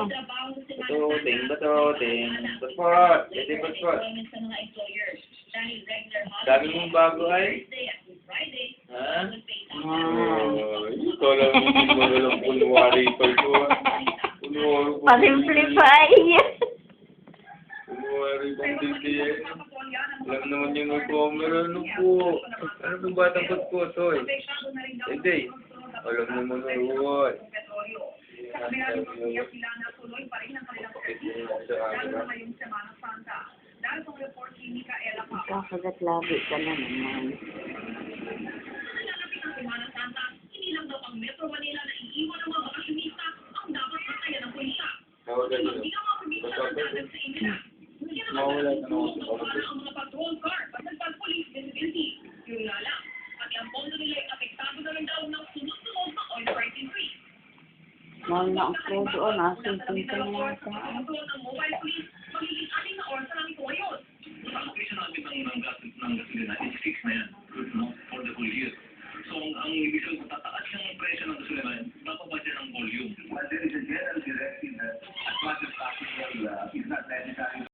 Batuting, batuting. Butpot. Pwede butpot. Dami mong bago ay. Ha? Ito lang yung malalang kunwari pa ito. Pa-simplify. Kunwari pang DTN. Alam naman yung nag-camera. Ano po? Ano itong batang butpot? Hoy. Hindi. Alam naman na huwag. Kakagat labi ka na naman. Nawagan nyo. Mawala na ako sa Mahal na ang food doon. Asin, pinta niya sa So, ang ibig sabihin, kung tataas yung presyo ng gasolina, bababa din ang volume. But there is a general directive that as much as possible is not necessary.